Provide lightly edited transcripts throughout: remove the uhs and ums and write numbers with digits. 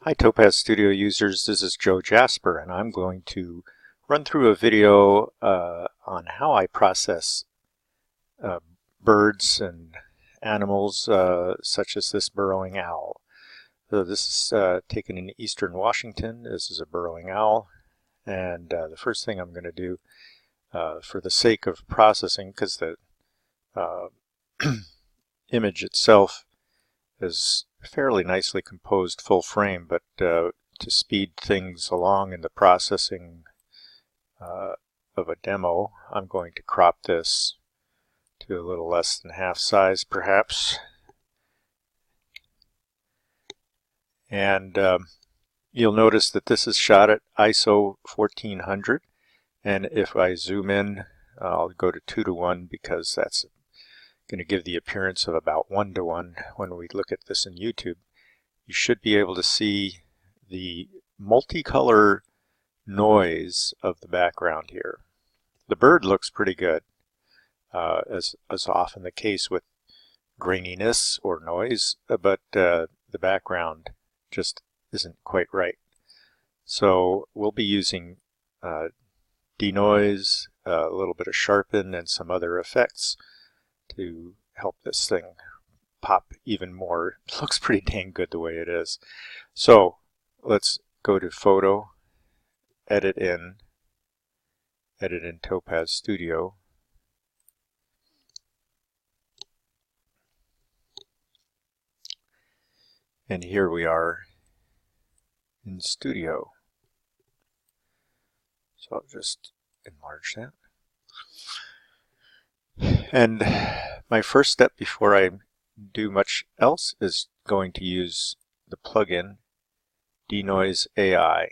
Hi Topaz Studio users, this is Joe Jasper and I'm going to run through a video on how I process birds and animals such as this burrowing owl. So this is taken in eastern Washington. This is a burrowing owl, and the first thing I'm going to do for the sake of processing, because the image itself is fairly nicely composed full frame, but to speed things along in the processing of a demo, I'm going to crop this to a little less than half size perhaps. And you'll notice that this is shot at ISO 1400, and if I zoom in, I'll go to 2:1 because that's going to give the appearance of about 1:1 when we look at this in YouTube. You should be able to see the multicolor noise of the background here. The bird looks pretty good, as often the case with graininess or noise, but the background just isn't quite right. So we'll be using Denoise, a little bit of Sharpen, and some other effects to help this thing pop even more. It looks pretty dang good the way it is. So let's go to Photo, Edit in Topaz Studio. And here we are in Studio. So I'll just enlarge that. And my first step before I do much else is going to use the plugin DeNoiseAI.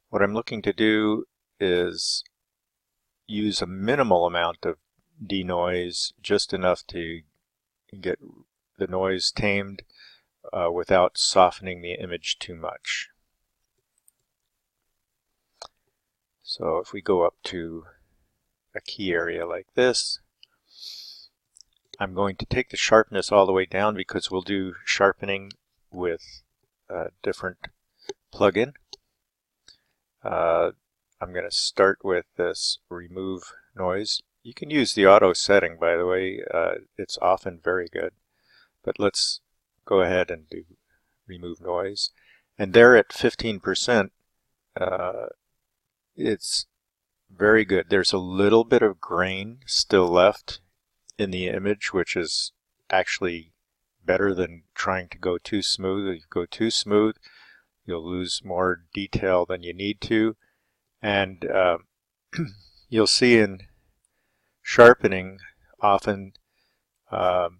What I'm looking to do is use a minimal amount of denoise, just enough to get the noise tamed without softening the image too much. So if we go up to a key area like this, I'm going to take the sharpness all the way down because we'll do sharpening with a different plugin. I'm going to start with this remove noise. You can use the auto setting, by the way. It's often very good. But let's go ahead and do remove noise. And there at 15%, it's very good. There's a little bit of grain still left in the image, which is actually better than trying to go too smooth. If you go too smooth, you'll lose more detail than you need to. And you'll see in sharpening often I'm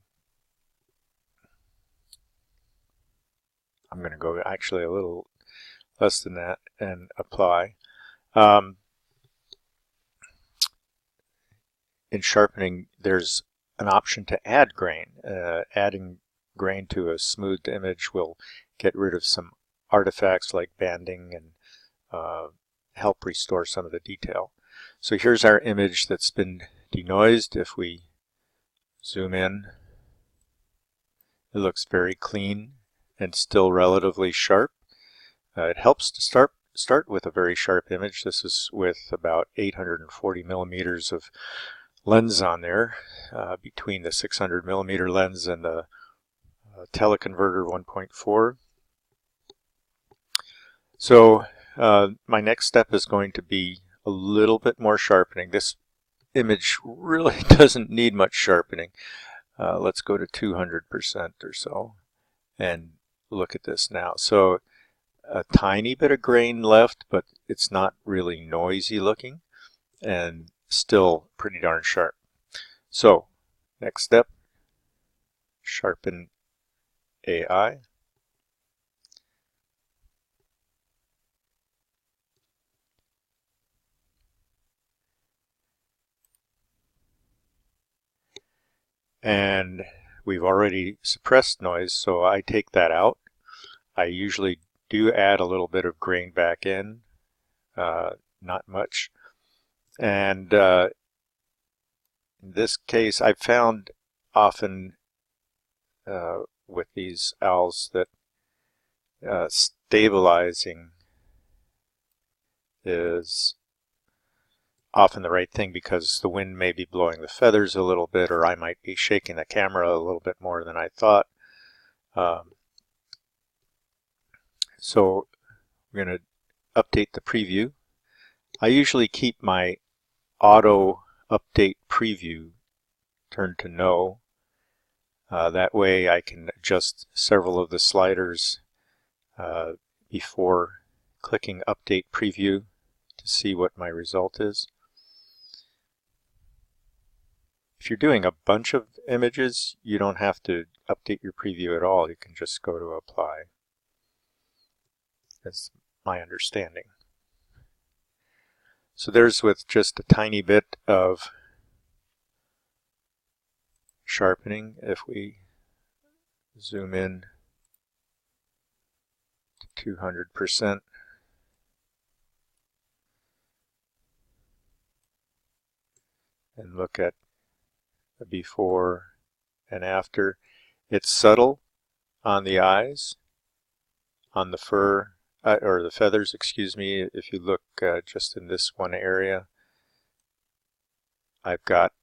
going to go actually a little less than that and apply. In sharpening, there's an option to add grain. Adding grain to a smoothed image will get rid of some artifacts like banding and help restore some of the detail. So here's our image that's been denoised. If we zoom in, it looks very clean and still relatively sharp. It helps to start with a very sharp image. This is with about 840 millimeters of lens on there, between the 600 millimeter lens and the teleconverter 1.4. So my next step is going to be a little bit more sharpening. This image really doesn't need much sharpening. Let's go to 200% or so and look at this now. So a tiny bit of grain left, but it's not really noisy looking and still pretty darn sharp. So next step, Sharpen AI. And we've already suppressed noise, so I take that out. I usually do add a little bit of grain back in, not much. And in this case, I've found often with these owls that stabilizing is often the right thing because the wind may be blowing the feathers a little bit, or I might be shaking the camera a little bit more than I thought. So we're going to update the preview. I usually keep my auto update preview turned to no. That way I can adjust several of the sliders before clicking update preview to see what my result is. If you're doing a bunch of images, you don't have to update your preview at all. You can just go to apply. That's my understanding. So there's with just a tiny bit of sharpening. If we zoom in to 200%, and look at the before and after, it's subtle on the eyes, on the fur, or the feathers, excuse me. If you look just in this one area, I've got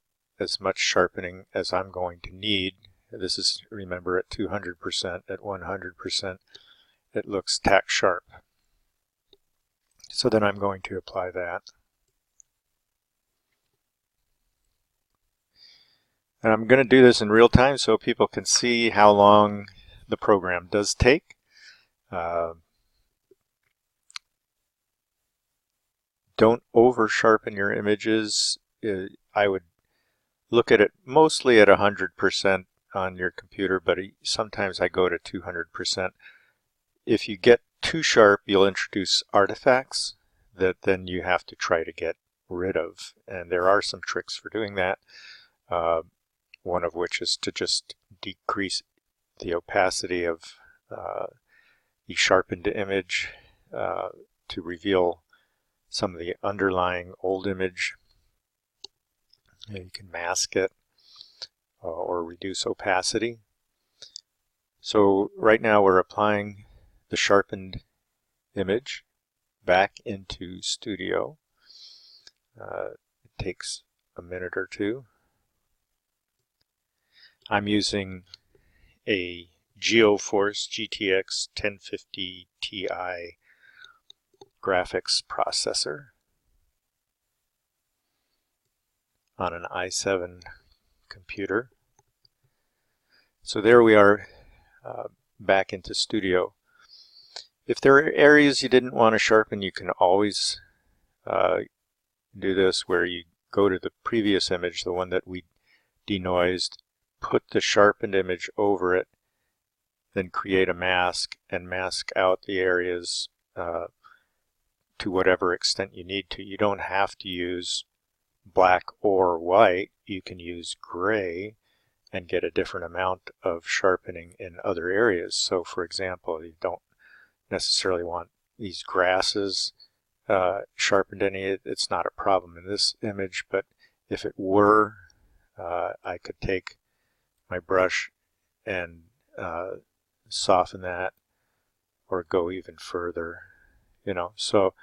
as much sharpening as I'm going to need. This is, remember, at 200%. At 100%, it looks tack sharp. So then I'm going to apply that. And I'm going to do this in real time so people can see how long the program does take. Don't over sharpen your images. I would look at it mostly at 100% on your computer, but sometimes I go to 200%. If you get too sharp, you'll introduce artifacts that then you have to try to get rid of. And there are some tricks for doing that. One of which is to just decrease the opacity of the sharpened image to reveal some of the underlying old image. You can mask it or reduce opacity. So right now we're applying the sharpened image back into Studio. It takes a minute or two. I'm using a GeoForce GTX 1050 Ti graphics processor on an i7 computer. So there we are back into Studio. If there are areas you didn't want to sharpen, you can always do this where you go to the previous image, the one that we denoised, put the sharpened image over it, then create a mask and mask out the areas to whatever extent you need to. You don't have to use black or white. You can use gray and get a different amount of sharpening in other areas. So for example, you don't necessarily want these grasses sharpened any. It's not a problem in this image, but if it were, I could take my brush and soften that or go even further, you know. So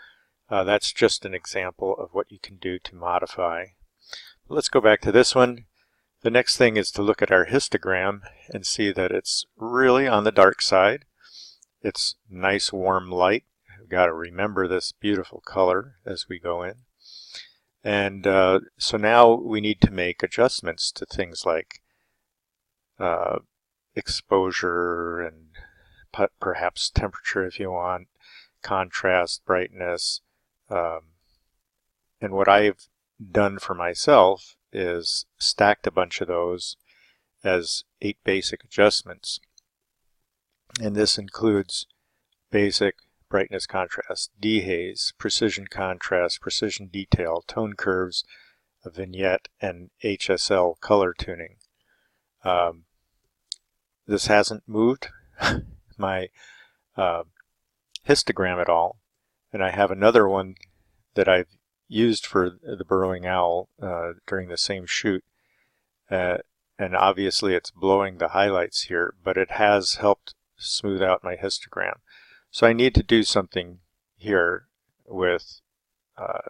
that's just an example of what you can do to modify. Let's go back to this one. The next thing is to look at our histogram and see that it's really on the dark side. It's nice warm light. We've got to remember this beautiful color as we go in. And so now we need to make adjustments to things like exposure and perhaps temperature if you want, contrast, brightness. And what I've done for myself is stacked a bunch of those as 8 basic adjustments. And this includes basic, brightness, contrast, dehaze, precision contrast, precision detail, tone curves, a vignette, and HSL color tuning. This hasn't moved my histogram at all, and I have another one that I've used for the burrowing owl during the same shoot, and obviously it's blowing the highlights here, but it has helped smooth out my histogram. So I need to do something here with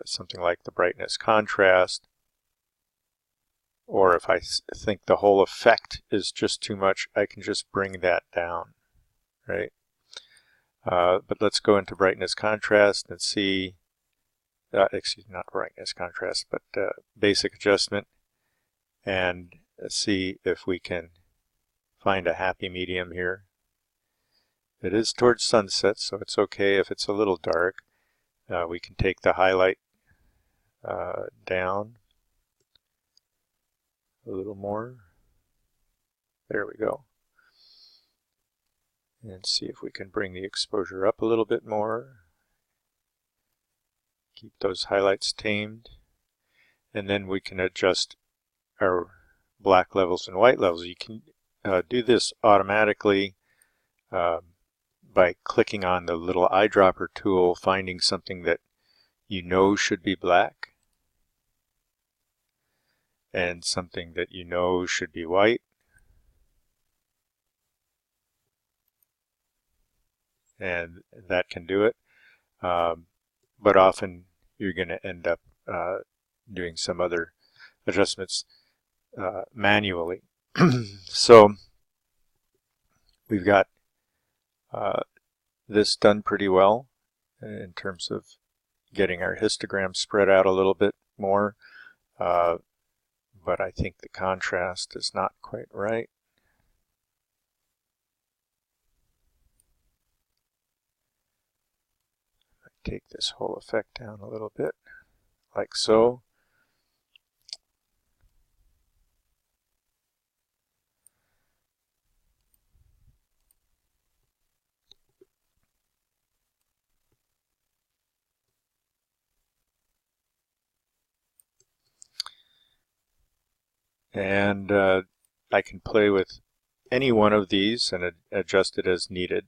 something like the brightness contrast, or if I think the whole effect is just too much, I can just bring that down, right? But let's go into brightness contrast and see, excuse me, not brightness contrast, but basic adjustment, and see if we can find a happy medium here. It is towards sunset, so it's okay if it's a little dark. We can take the highlight down a little more. There we go. And see if we can bring the exposure up a little bit more. Keep those highlights tamed. And then we can adjust our black levels and white levels. You can do this automatically by clicking on the little eyedropper tool, finding something that you know should be black and something that you know should be white. And that can do it. But often you're going to end up doing some other adjustments manually. So we've got this done pretty well in terms of getting our histogram spread out a little bit more, but I think the contrast is not quite right. Take this whole effect down a little bit, like so. And I can play with any one of these and adjust it as needed.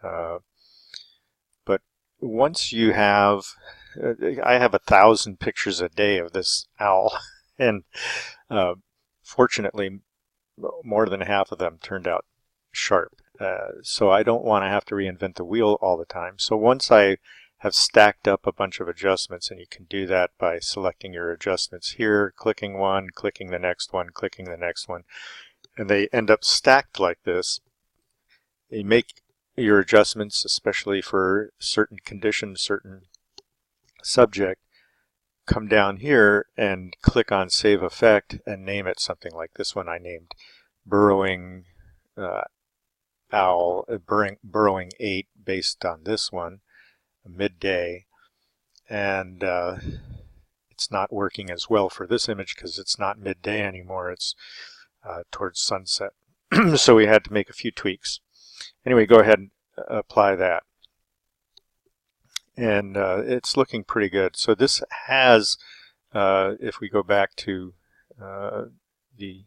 But once you have, I have 1,000 pictures a day of this owl, and fortunately more than half of them turned out sharp. So I don't want to have to reinvent the wheel all the time. So once I have stacked up a bunch of adjustments, and you can do that by selecting your adjustments here, clicking one, clicking the next one, clicking the next one, and they end up stacked like this. You make your adjustments, especially for certain conditions, certain subject, come down here and click on Save Effect and name it something like this one I named Burrowing Owl, Burrowing 8, based on this one, Midday. And it's not working as well for this image because it's not midday anymore, it's towards sunset. So we had to make a few tweaks. Anyway, go ahead and apply that. And it's looking pretty good. So this has, if we go back to the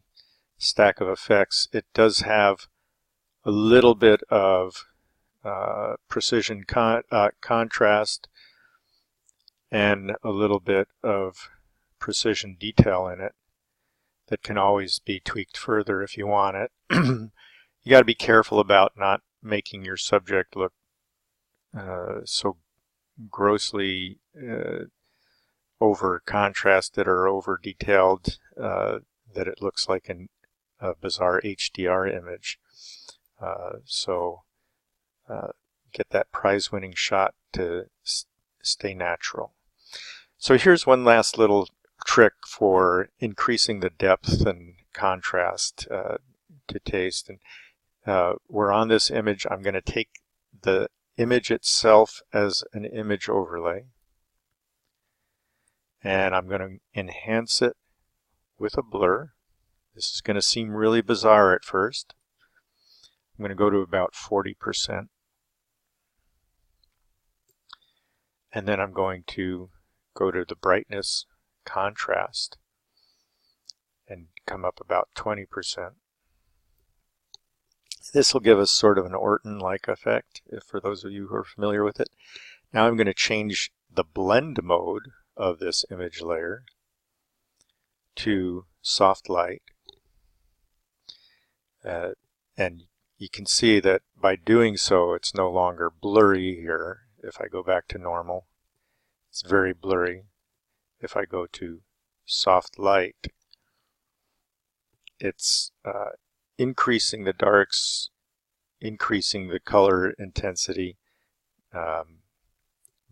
stack of effects, it does have a little bit of precision contrast and a little bit of precision detail in it that can always be tweaked further if you want it. You got to be careful about not making your subject look so grossly over contrasted or over detailed that it looks like a bizarre HDR image. So get that prize-winning shot to stay natural. So here's one last little trick for increasing the depth and contrast to taste. And we're on this image. I'm going to take the image itself as an image overlay, and I'm going to enhance it with a blur. This is going to seem really bizarre at first. I'm going to go to about 40%. And then I'm going to go to the brightness contrast and come up about 20%. This will give us sort of an Orton-like effect, for those of you who are familiar with it. Now I'm going to change the blend mode of this image layer to soft light. And you can see that by doing so, it's no longer blurry here. If I go back to normal, it's very blurry. If I go to soft light, it's increasing the darks, increasing the color intensity,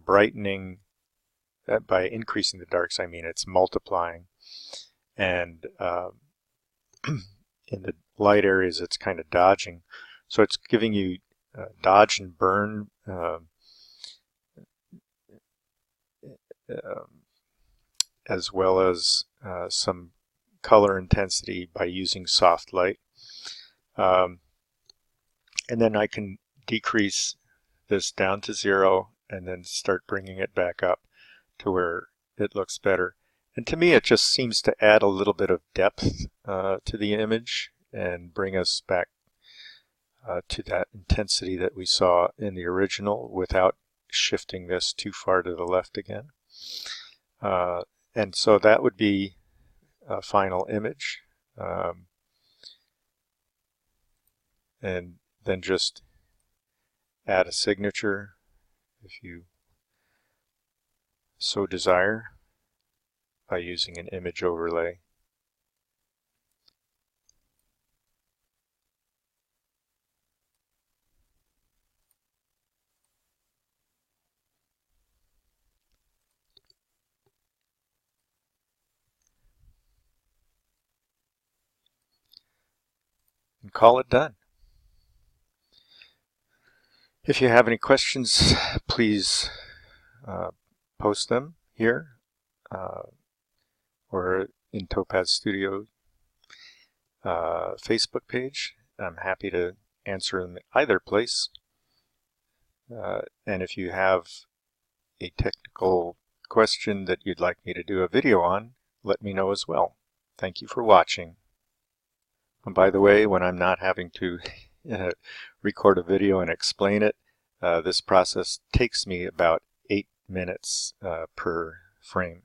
brightening. By increasing the darks, I mean it's multiplying. And in the light areas, it's kind of dodging. So it's giving you dodge and burn as well as some color intensity by using soft light. And then I can decrease this down to 0 and then start bringing it back up to where it looks better. And to me, it just seems to add a little bit of depth to the image and bring us back to that intensity that we saw in the original without shifting this too far to the left again. And so that would be a final image. And then just add a signature if you so desire by using an image overlay. And call it done. If you have any questions, please post them here or in Topaz Studio Facebook page. I'm happy to answer in either place. And if you have a technical question that you'd like me to do a video on, let me know as well. Thank you for watching. And by the way, when I'm not having to record a video and explain it, this process takes me about 8 minutes per frame.